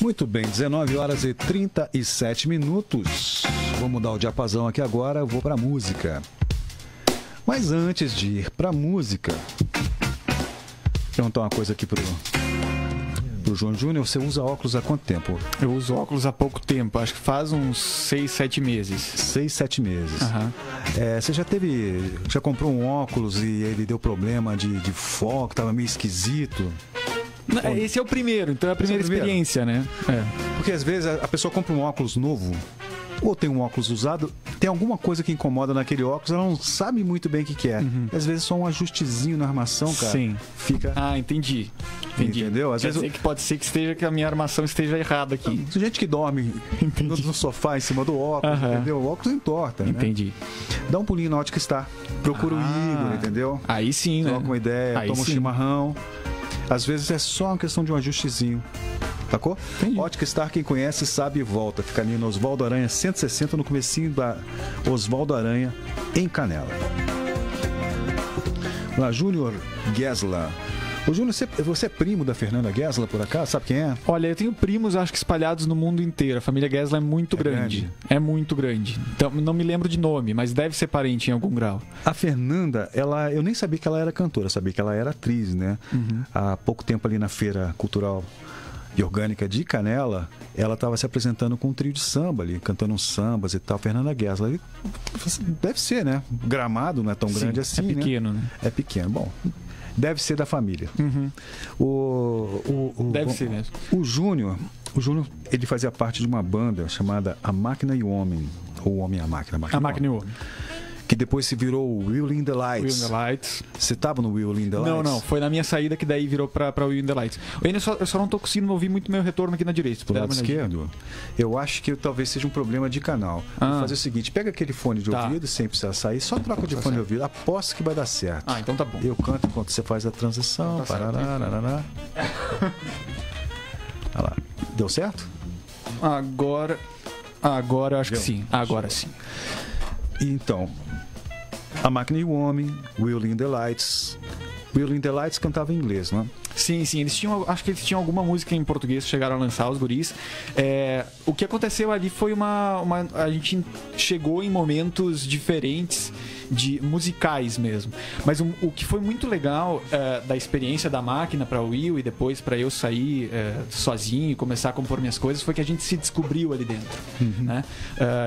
Muito bem, 19 horas e 37 minutos. Vou mudar o diapasão aqui agora, eu vou para música. Mas antes de ir para música, vou perguntar uma coisa aqui pro João Júnior. Você usa óculos há quanto tempo? Eu uso óculos há pouco tempo, acho que faz uns 6, 7 meses. 6, 7 meses. Uhum. Você já comprou um óculos e ele deu problema de foco, tava meio esquisito? Esse é o primeiro, então é a primeira experiência, né? Porque às vezes a pessoa compra um óculos novo, ou tem um óculos usado, tem alguma coisa que incomoda naquele óculos, ela não sabe muito bem o que é. Uhum. Às vezes só um ajustezinho na armação, cara. Sim. Fica... Entendi. Entendeu? Às vezes pode ser que a minha armação esteja errada aqui. Tem gente que dorme no sofá em cima do óculos, entendeu? O óculos entorta, né? Entendi. Dá um pulinho na Ótica Star. Procura o Igor, entendeu? Aí sim, né? Troca uma ideia, toma um chimarrão. Às vezes é só uma questão de um ajustezinho. Sacou? Ótica Star, quem conhece, sabe e volta. Fica ali no Oswaldo Aranha 160, no comecinho da Oswaldo Aranha, em Canela. Lá, Júnior Gessler. Ô, Júnior, você é primo da Fernanda Gessler, por acaso? Sabe quem é? Olha, eu tenho primos, acho que espalhados no mundo inteiro. A família Gessler é muito grande. É muito grande. Então, não me lembro de nome, mas deve ser parente em algum grau. A Fernanda, eu nem sabia que ela era cantora, sabia que ela era atriz, né? Uhum. Há pouco tempo ali na Feira Cultural e Orgânica de Canela, ela estava se apresentando com um trio de samba ali, cantando uns sambas e tal. Fernanda Gessler, deve ser, né? Gramado não é tão grande assim, é pequeno, né? É pequeno. Bom, deve ser da família. Uhum. Deve ser mesmo. O Júnior, ele fazia parte de uma banda chamada A Máquina e o Homem, ou o Homem e a Máquina. A Máquina e o Homem. Que depois se virou o Will in the Lights. Will in the Lights. Você tava no Will in the Lights? Não. Foi na minha saída que daí virou pra Will in the Lights. Eu só não tô conseguindo ouvir muito meu retorno aqui na direita. Pro lado esquerdo? Eu acho que talvez seja um problema de canal. Vou fazer o seguinte, pega aquele fone de ouvido, sem precisar sair, só troca de fone de ouvido. Aposto que vai dar certo. Então tá bom. Eu canto enquanto você faz a transição. Olha lá. Deu certo? Agora eu acho que sim. Agora sim. Então, A Máquina e o Homem, Will in the Lights. Will in the Lights cantava em inglês, não é? Sim, acho que eles tinham alguma música em português que chegaram a lançar, os guris. O que aconteceu ali foi a gente chegou em momentos diferentes, musicais mesmo. Mas o que foi muito legal da experiência da Máquina para o Will e depois para eu sair sozinho e começar a compor minhas coisas foi que a gente se descobriu ali dentro. Uhum. Né?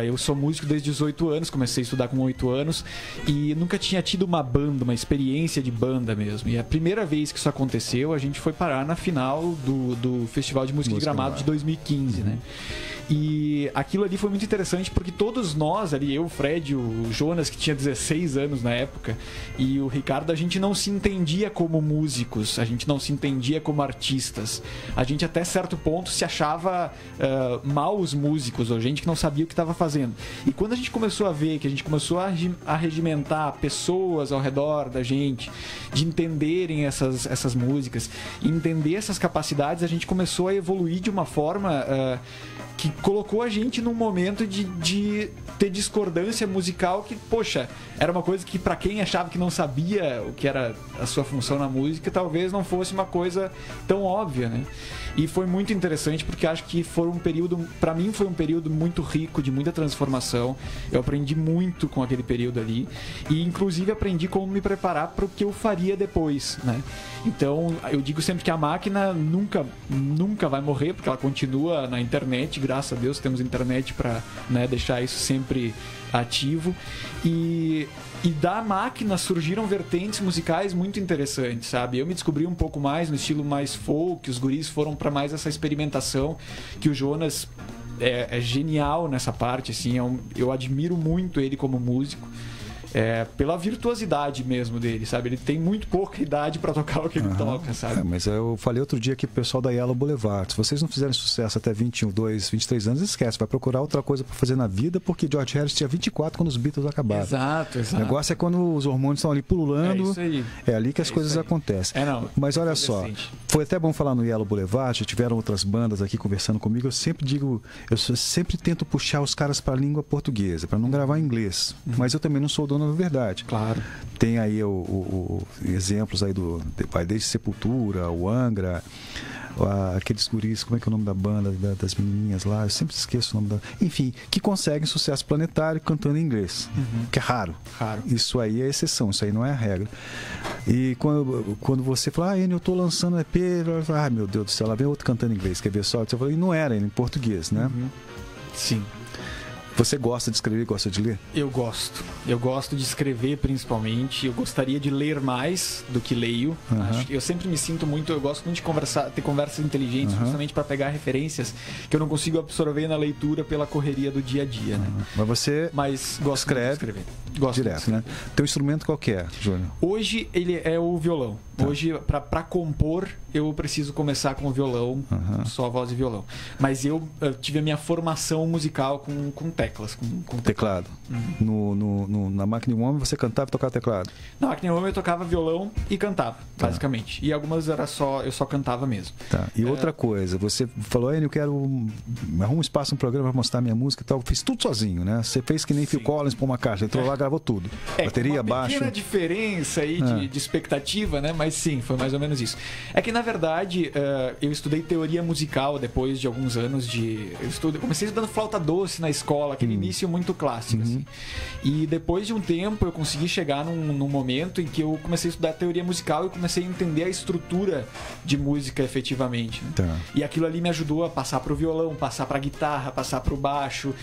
Eu sou músico desde 18 anos, comecei a estudar com 8 anos e nunca tinha tido uma banda, uma experiência de banda mesmo. E a primeira vez que isso aconteceu, a gente foi parar na final do Festival de Música de Gramado de 2015, né? E aquilo ali foi muito interessante porque todos nós ali, eu, o Fred, o Jonas, que tinha 16 anos na época, e o Ricardo, a gente não se entendia como músicos, a gente não se entendia como artistas. A gente até certo ponto se achava maus músicos, ou gente que não sabia o que estava fazendo. E quando a gente começou a ver, que a gente começou a regimentar pessoas ao redor da gente, de entenderem essas músicas, entender essas capacidades, a gente começou a evoluir de uma forma que colocou a gente num momento de ter discordância musical que, poxa, era uma coisa que pra quem achava que não sabia o que era a sua função na música, talvez não fosse uma coisa tão óbvia, né? E foi muito interessante porque acho que foi um período, pra mim foi um período muito rico, de muita transformação. Eu aprendi muito com aquele período ali e inclusive aprendi como me preparar para o que eu faria depois, né? Então, eu digo sempre que a Máquina nunca vai morrer, porque ela continua na internet, graças a Deus temos internet para, né, deixar isso sempre ativo. E da Máquina surgiram vertentes musicais muito interessantes, sabe? Eu me descobri um pouco mais no estilo mais folk, os guris foram para mais essa experimentação, que o Jonas é genial nessa parte, assim, eu admiro muito ele como músico. Pela virtuosidade mesmo dele, sabe? Ele tem muito pouca idade para tocar o que ele toca, sabe? Mas eu falei outro dia aqui pro pessoal da Yellow Boulevard, se vocês não fizerem sucesso até 22, 23 anos, esquece, vai procurar outra coisa para fazer na vida, porque George Harrison tinha 24 quando os Beatles acabaram. Exato. O negócio é quando os hormônios estão ali pululando, isso aí. É ali que as coisas acontecem. Mas olha só, foi até bom falar no Yellow Boulevard, já tiveram outras bandas aqui conversando comigo, eu sempre tento puxar os caras para a língua portuguesa, para não gravar em inglês, mas eu também não sou o dono da verdade. Claro. Tem aí exemplos aí vai desde Sepultura, o Angra, aqueles guris, como é que é o nome da banda, das menininhas lá, eu sempre esqueço o nome da... Enfim, que conseguem sucesso planetário cantando em inglês, que é raro. Isso aí é exceção, isso aí não é a regra. E quando você fala, eu tô lançando EP, meu Deus do céu, lá vem outro cantando em inglês, quer ver só? Você fala, e não era, em português, né? Sim. Você gosta de escrever, gosta de ler? Eu gosto. Eu gosto de escrever, principalmente. Eu gostaria de ler mais do que leio. Eu sempre me sinto muito... Eu gosto muito de conversar, ter conversas inteligentes, justamente para pegar referências que eu não consigo absorver na leitura pela correria do dia a dia, né? Mas gosto escreve de escrever. Gosto direto, né? Teu instrumento qual que é, Júnior? Hoje ele é o violão. Hoje, para compor, eu preciso começar com o violão, só voz e violão. Mas eu tive a minha formação musical com teclas, com teclado. Na Máquina Woman você cantava e tocava teclado? Na Máquina Woman eu tocava violão e cantava, basicamente. E algumas eu só cantava mesmo. Tá. E outra coisa, você falou, eu quero arruma um espaço no programa para mostrar minha música e tal. Fiz tudo sozinho, né? Você fez que nem Phil Collins por uma caixa, entrou lá, gravou tudo. Bateria, baixo. Uma pequena diferença aí de expectativa, né? Mas sim, foi mais ou menos isso. É que, na verdade, eu estudei teoria musical depois de alguns anos de... Eu comecei estudando flauta doce na escola, aquele início muito clássico, assim. E depois de um tempo eu consegui chegar num momento em que eu comecei a estudar teoria musical e comecei a entender a estrutura de música efetivamente, né? E aquilo ali me ajudou a passar pro violão, passar pra guitarra, passar pro baixo,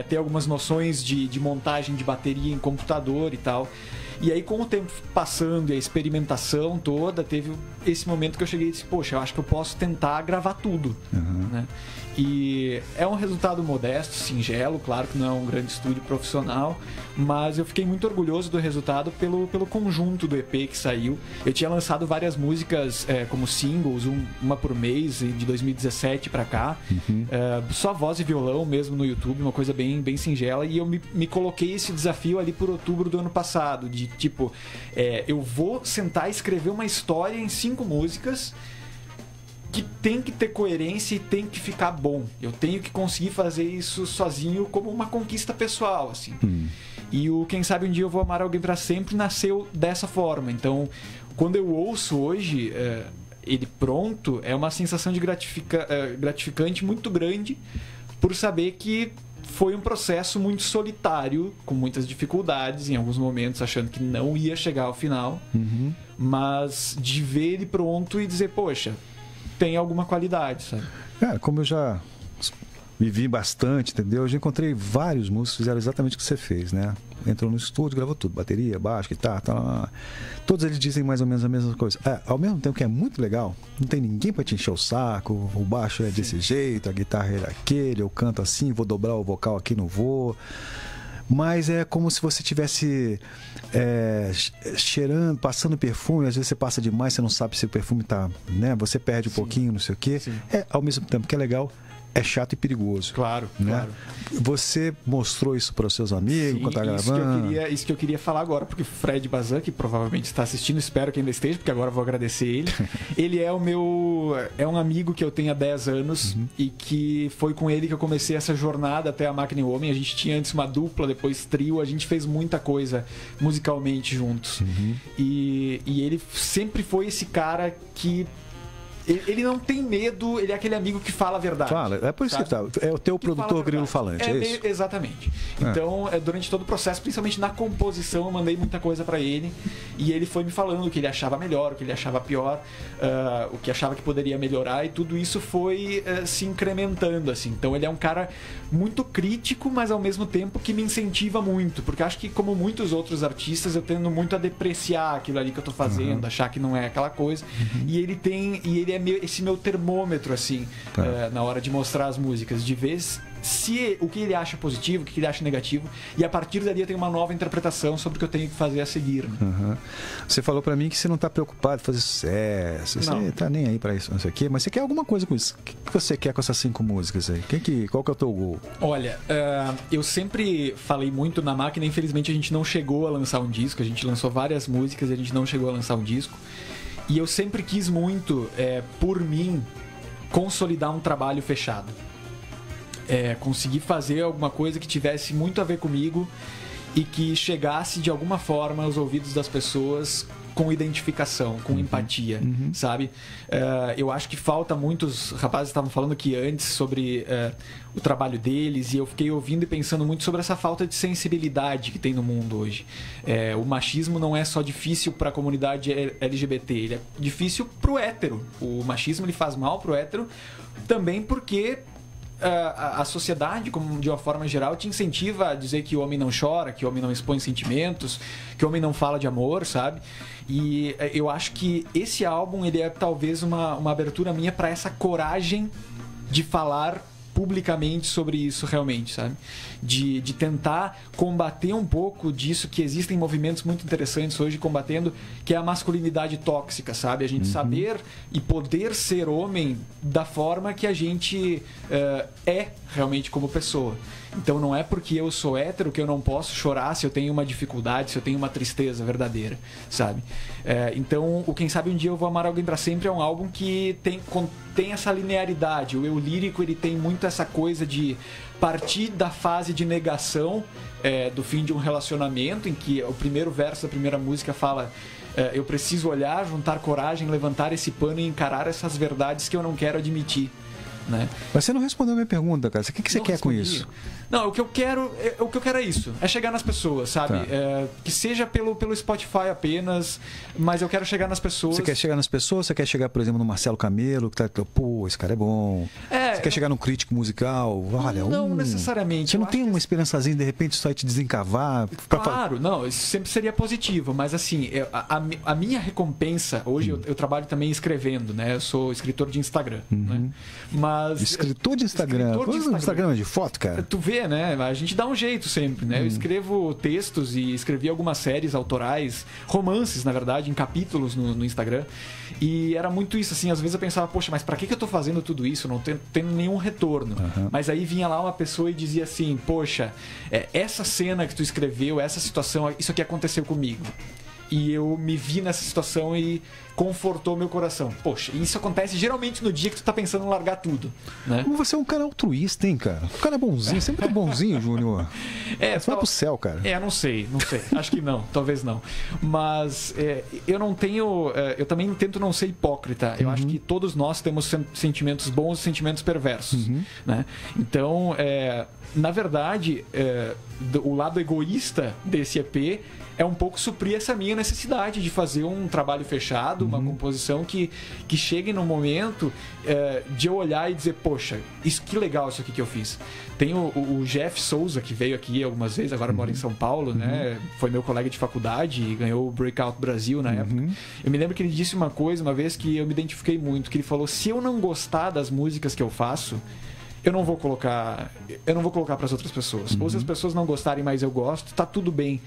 ter algumas noções de montagem de bateria em computador e tal. E aí, com o tempo passando e a experimentação toda, teve esse momento que eu cheguei e disse, poxa, eu acho que eu posso tentar gravar tudo, né? E é um resultado modesto, singelo, claro que não é um grande estúdio profissional, mas eu fiquei muito orgulhoso do resultado pelo conjunto do EP que saiu. Eu tinha lançado várias músicas como singles, uma por mês, de 2017 pra cá, só voz e violão mesmo no YouTube, uma coisa bem, bem singela, e eu me coloquei esse desafio ali por outubro do ano passado, de tipo, eu vou sentar e escrever uma história em 5 músicas que tem que ter coerência e tem que ficar bom. Eu tenho que conseguir fazer isso sozinho como uma conquista pessoal, assim. E o Quem Sabe Um Dia Eu Vou Amar Alguém Pra Sempre nasceu dessa forma. Então, quando eu ouço hoje ele pronto, é uma sensação de gratificante muito grande por saber que foi um processo muito solitário, com muitas dificuldades, em alguns momentos achando que não ia chegar ao final, mas de ver ele pronto e dizer, poxa, tem alguma qualidade, sabe? Como eu já vivi bastante, entendeu? Eu já encontrei vários músicos que fizeram exatamente o que você fez, né? Entrou no estúdio, gravou tudo, bateria, baixo, guitarra, tal. Todos eles dizem mais ou menos a mesma coisa. Ao mesmo tempo que é muito legal, não tem ninguém pra te encher o saco, o baixo é desse jeito, a guitarra é daquele, eu canto assim, vou dobrar o vocal aqui, não vou. Mas é como se você tivesse cheirando, passando perfume. Às vezes você passa demais, você não sabe se o perfume tá, né? Você perde um pouquinho, não sei o quê. Ao mesmo tempo que é legal, é chato e perigoso. Claro, né? claro. Você mostrou isso para os seus amigos quando tá gravando? Isso que eu queria falar agora, porque o Fred Bazan, que provavelmente está assistindo, espero que ainda esteja, porque agora eu vou agradecer ele. Ele é um amigo que eu tenho há 10 anos e que foi com ele que eu comecei essa jornada até a Máquina Homem. A gente tinha antes uma dupla, depois trio, a gente fez muita coisa musicalmente juntos. E ele sempre foi esse cara que... Ele não tem medo, ele é aquele amigo que fala a verdade. Fala, é por isso sabe? que tá. É o teu produtor grilo falante, é isso? Exatamente. Então, durante todo o processo, principalmente na composição, eu mandei muita coisa pra ele e ele foi me falando o que ele achava melhor, o que ele achava pior, o que achava que poderia melhorar, e tudo isso foi se incrementando, assim. Então, ele é um cara muito crítico, mas ao mesmo tempo que me incentiva muito, porque acho que, como muitos outros artistas, eu tendo muito a depreciar aquilo ali que eu tô fazendo, achar que não é aquela coisa, e ele é esse meu termômetro, assim, na hora de mostrar as músicas, de ver se o que ele acha positivo, o que ele acha negativo, e a partir dali eu tenho uma nova interpretação sobre o que eu tenho que fazer a seguir. Né? Você falou pra mim que você não tá preocupado em fazer sucesso, você tá nem aí pra isso, não sei o quê, mas você quer alguma coisa com isso. O que você quer com essas 5 músicas aí? Qual que é o teu gol? Olha, eu sempre falei muito na Máquina, infelizmente a gente não chegou a lançar um disco, a gente lançou várias músicas e a gente não chegou a lançar um disco. E eu sempre quis muito, por mim, consolidar um trabalho fechado. Conseguir fazer alguma coisa que tivesse muito a ver comigo e que chegasse de alguma forma aos ouvidos das pessoas com identificação, com empatia, sabe? Eu acho que falta muitos rapazes estavam falando aqui antes sobre o trabalho deles, e eu fiquei ouvindo e pensando muito sobre essa falta de sensibilidade que tem no mundo hoje. O machismo não é só difícil para a comunidade LGBT, ele é difícil pro hétero. O machismo ele faz mal pro hétero também porque a sociedade, como de uma forma geral, te incentiva a dizer que o homem não chora, que o homem não expõe sentimentos, que o homem não fala de amor, sabe? E eu acho que esse álbum ele é talvez uma abertura minha para essa coragem de falar publicamente sobre isso realmente, sabe? De tentar combater um pouco disso, que existem movimentos muito interessantes hoje combatendo, que é a masculinidade tóxica, sabe? A gente saber e poder ser homem da forma que a gente é realmente como pessoa. Então não é porque eu sou hétero que eu não posso chorar se eu tenho uma dificuldade, se eu tenho uma tristeza verdadeira, sabe? Então o Quem Sabe Um Dia Eu Vou Amar Alguém Pra Sempre é um álbum que tem essa linearidade. O eu lírico ele tem muito essa coisa de partir da fase de negação do fim de um relacionamento, em que o primeiro verso da primeira música fala eu preciso olhar, juntar coragem, levantar esse pano e encarar essas verdades que eu não quero admitir. Né? Mas você não respondeu a minha pergunta, cara. O que você quer com isso? Não, o que eu quero é isso. É chegar nas pessoas, sabe? Tá. Que seja pelo Spotify apenas, mas eu quero chegar nas pessoas. Você quer chegar nas pessoas? Você quer chegar, por exemplo, no Marcelo Camelo, que tá, pô, esse cara é bom. Você quer chegar num crítico musical? Olha, não necessariamente. Você não tem uma esperançazinha, de repente, só te desencavar? Claro, não, isso sempre seria positivo, mas assim, a minha recompensa, hoje eu trabalho também escrevendo, né? Eu sou escritor de Instagram, né? Mas escritor de Instagram? Instagram é de foto, cara? Tu vê, né? A gente dá um jeito sempre, né? Eu escrevo textos e escrevi algumas séries autorais, romances, na verdade, em capítulos no Instagram. E era muito isso, assim, às vezes eu pensava, poxa, mas pra que eu tô fazendo tudo isso? Não tenho nenhum retorno. Mas aí vinha lá uma pessoa e dizia assim, poxa, essa cena que tu escreveu, essa situação, isso aqui aconteceu comigo. E eu me vi nessa situação e confortou meu coração. Poxa, isso acontece geralmente no dia que tu tá pensando em largar tudo, né? Como você é um cara altruísta, hein, cara? O cara é bonzinho, você é muito bonzinho, Júnior. Você vai pro céu, cara. Não sei. Acho que não, talvez não. Mas eu não tenho... eu também tento não ser hipócrita. Eu acho que todos nós temos sentimentos bons e sentimentos perversos, né? Então, na verdade, o lado egoísta desse EP é um pouco suprir essa minha necessidade de fazer um trabalho fechado, uma composição que chegue no momento de eu olhar e dizer, poxa, que legal isso aqui que eu fiz. Tem o Jeff Souza, que veio aqui algumas vezes, agora mora em São Paulo, né? Foi meu colega de faculdade e ganhou o Breakout Brasil na época. Eu me lembro que ele disse uma coisa uma vez que eu me identifiquei muito, que ele falou, se eu não gostar das músicas que eu faço, eu não vou colocar para as outras pessoas. Ou se as pessoas não gostarem, mas eu gosto, tá tudo bem.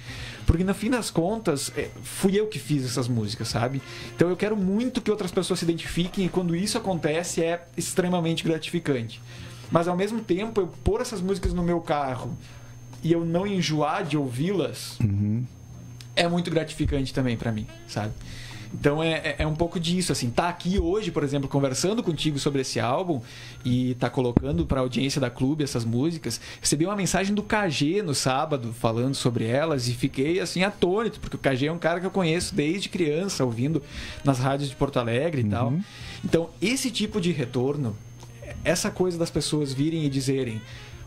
Porque no fim das contas, fui eu que fiz essas músicas, sabe? Então eu quero muito que outras pessoas se identifiquem, e quando isso acontece é extremamente gratificante. Mas ao mesmo tempo, eu pôr essas músicas no meu carro e eu não enjoar de ouvi-las, é muito gratificante também para mim, sabe? Então é um pouco disso, assim, tá aqui hoje, por exemplo, conversando contigo sobre esse álbum e tá colocando pra audiência da Clube essas músicas. Recebi uma mensagem do KG no sábado falando sobre elas e fiquei, assim, atônito, porque o KG é um cara que eu conheço desde criança, ouvindo nas rádios de Porto Alegre e tal. Então, esse tipo de retorno, essa coisa das pessoas virem e dizerem,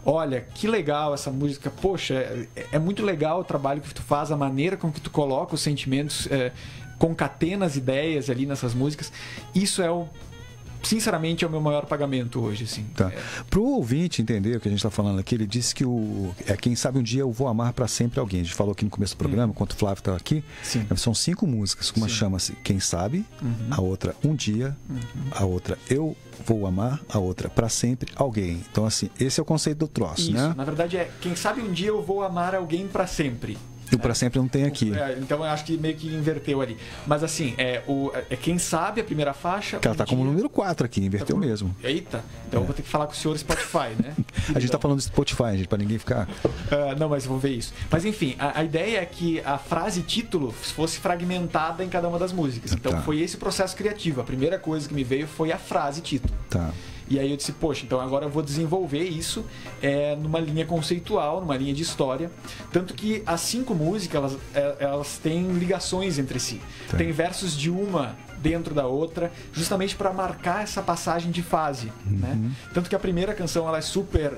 olha, que legal essa música, poxa, é muito legal o trabalho que tu faz, a maneira com que tu coloca os sentimentos, concatena as ideias ali nessas músicas. Isso sinceramente é o meu maior pagamento hoje, assim. Tá. Pro ouvinte entender o que a gente está falando aqui, ele disse que Quem Sabe Um Dia Eu Vou Amar Pra Sempre Alguém. A gente falou aqui no começo do programa, enquanto o Flávio estava aqui. Sim. São 5 músicas. Uma chama-se Quem Sabe, a outra Um Dia, a outra Eu Vou Amar, a outra Pra Sempre Alguém. Então, assim, esse é o conceito do troço, isso, né? Na verdade Quem Sabe Um Dia Eu Vou Amar Alguém Pra Sempre. E o Pra Sempre não tem aqui. Então eu acho que meio que inverteu ali. Mas assim, Quem Sabe, a primeira faixa. Que ela tá como número 4 aqui, inverteu mesmo. Eita, então eu vou ter que falar com o senhor Spotify, né? A gente tá falando do Spotify, gente, pra ninguém ficar. Não, mas eu vou ver isso. Mas enfim, a ideia é que a frase título fosse fragmentada em cada uma das músicas. Então foi esse o processo criativo. A primeira coisa que me veio foi a frase título. Tá. E aí eu disse, poxa, então agora eu vou desenvolver isso numa linha conceitual, numa linha de história. Tanto que as 5 músicas, elas têm ligações entre si. Tá. Tem versos de uma dentro da outra, justamente para marcar essa passagem de fase, né? Tanto que a primeira canção ela é super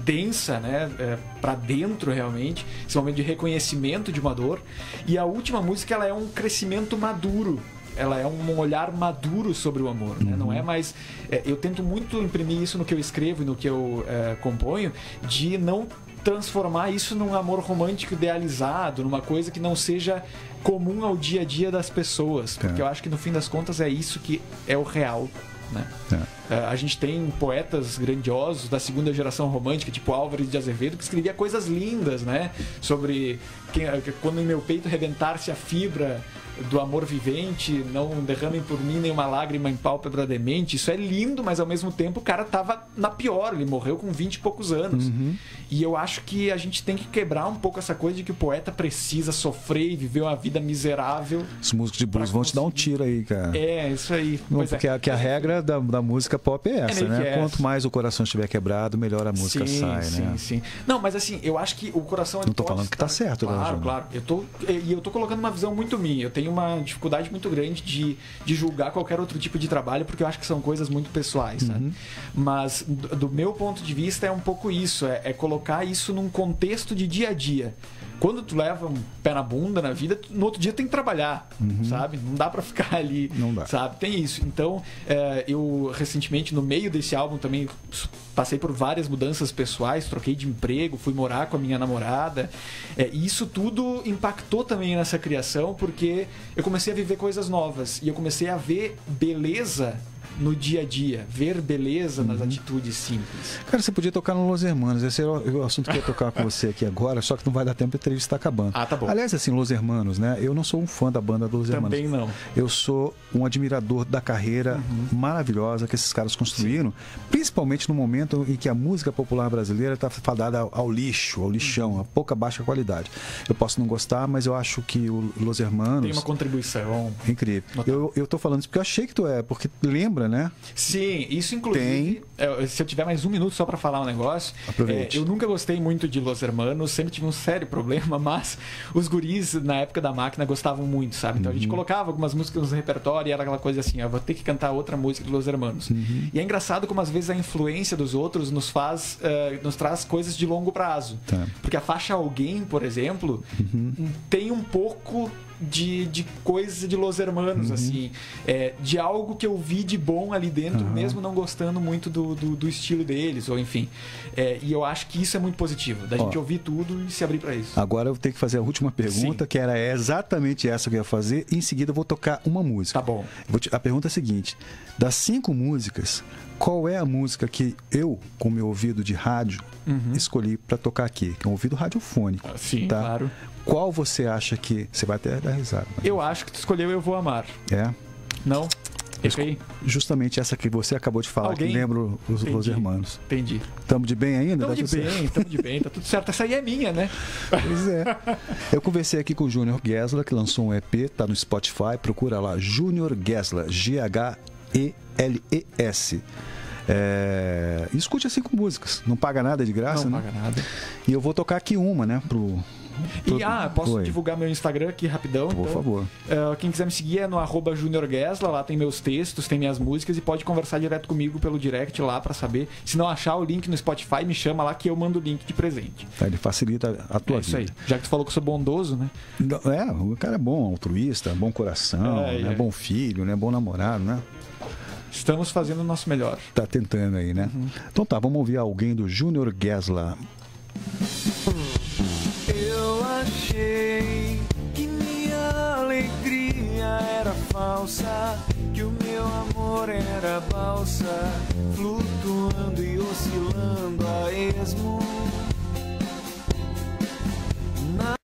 densa, né? Para dentro realmente, esse momento de reconhecimento de uma dor. E a última música ela é um crescimento maduro. Ela é um olhar maduro sobre o amor, né? Não é mais... eu tento muito imprimir isso no que eu escrevo e no que eu componho, de não transformar isso num amor romântico idealizado, numa coisa que não seja comum ao dia a dia das pessoas. Porque eu acho que no fim das contas é isso que é o real, né? A gente tem poetas grandiosos da segunda geração romântica, tipo Álvares de Azevedo, que escrevia coisas lindas, né? Sobre quando em meu peito rebentar-se a fibra do amor vivente, não derramem por mim nenhuma lágrima em pálpebra demente. Isso é lindo, mas ao mesmo tempo o cara tava na pior, ele morreu com 20 e poucos anos. E eu acho que a gente tem que quebrar um pouco essa coisa de que o poeta precisa sofrer e viver uma vida miserável. Os músicos de blues vão te dar um tiro aí, cara. É, isso aí. Não, porque a regra da música pop é essa, né? Quanto mais o coração estiver quebrado, melhor a música sai, né? Sim. Não, mas assim, eu acho que o coração... Não tô falando que tá certo, claro, claro. Eu tô colocando uma visão muito minha. Eu tenho uma dificuldade muito grande de julgar qualquer outro tipo de trabalho, porque eu acho que são coisas muito pessoais, sabe? Mas do meu ponto de vista é um pouco isso, é colocar isso num contexto de dia a dia. Quando tu leva um pé na bunda na vida, no outro dia tem que trabalhar, sabe? Não dá pra ficar ali, não dá. Sabe? Tem isso. Então, eu recentemente, no meio desse álbum também, passei por várias mudanças pessoais, troquei de emprego, fui morar com a minha namorada. E isso tudo impactou também nessa criação, porque eu comecei a viver coisas novas e eu comecei a ver beleza no dia a dia, ver beleza nas atitudes simples. Cara, você podia tocar no Los Hermanos. Esse é o assunto que eu ia tocar com você aqui agora, só que não vai dar tempo, a entrevista está acabando. Ah, tá bom. Aliás, assim, Los Hermanos, né? Eu não sou um fã da banda dos Los Hermanos. Também não. Eu sou um admirador da carreira maravilhosa que esses caras construíram, principalmente no momento em que a música popular brasileira está fadada ao lixo, ao lixão, a pouca baixa qualidade. Eu posso não gostar, mas eu acho que o Los Hermanos... Tem uma contribuição. Incrível. Eu tô falando isso porque eu achei que tu porque lembra, né? Sim, isso inclusive, se eu tiver mais um minuto só para falar um negócio, eu nunca gostei muito de Los Hermanos, sempre tive um sério problema, mas os guris na época da máquina gostavam muito, sabe? Então a gente colocava algumas músicas no repertório e era aquela coisa assim, eu vou ter que cantar outra música de Los Hermanos. E é engraçado como às vezes a influência dos outros nos traz coisas de longo prazo. Porque a faixa Alguém, por exemplo, tem um pouco de coisa de Los Hermanos, assim, de algo que eu vi de bom ali dentro, mesmo não gostando muito do estilo deles, ou enfim. E eu acho que isso é muito positivo, da gente ouvir tudo e se abrir para isso. Agora eu tenho que fazer a última pergunta, que era exatamente essa que eu ia fazer, e em seguida eu vou tocar uma música. Tá bom. A pergunta é a seguinte: das 5 músicas, qual é a música que eu, com meu ouvido de rádio, escolhi para tocar aqui? Que é um ouvido radiofônico. Sim, tá? Claro. Qual você acha que... Você vai até dar risada. Eu acho que tu escolheu Eu Vou Amar. Não? Errei? Justamente essa que você acabou de falar, Alguém? que lembra os Los Hermanos. Entendi. Tamo de bem ainda? Tamo de bem, tá tudo certo. Essa aí é minha, né? Pois é. Eu conversei aqui com o Júnior Gessler, que lançou um EP, tá no Spotify, procura lá, Júnior Gessler, Gheles. Escute as 5 músicas, não paga nada de graça, não paga nada. E eu vou tocar aqui uma, né, posso divulgar meu Instagram aqui rapidão? Por favor. Quem quiser me seguir é no @JuniorGessler, lá tem meus textos, tem minhas músicas e pode conversar direto comigo pelo direct lá pra saber. Se não achar o link no Spotify, me chama lá que eu mando o link de presente. Ele facilita a tua vida. Isso aí. Já que tu falou que eu sou bondoso, né? O cara é bom, altruísta, bom coração, né? Bom filho, né? Bom namorado, né? Estamos fazendo o nosso melhor. Tá tentando aí, né? Então tá, vamos ouvir Alguém do Júnior Gessler. Eu achei que minha alegria era falsa, que o meu amor era balsa flutuante.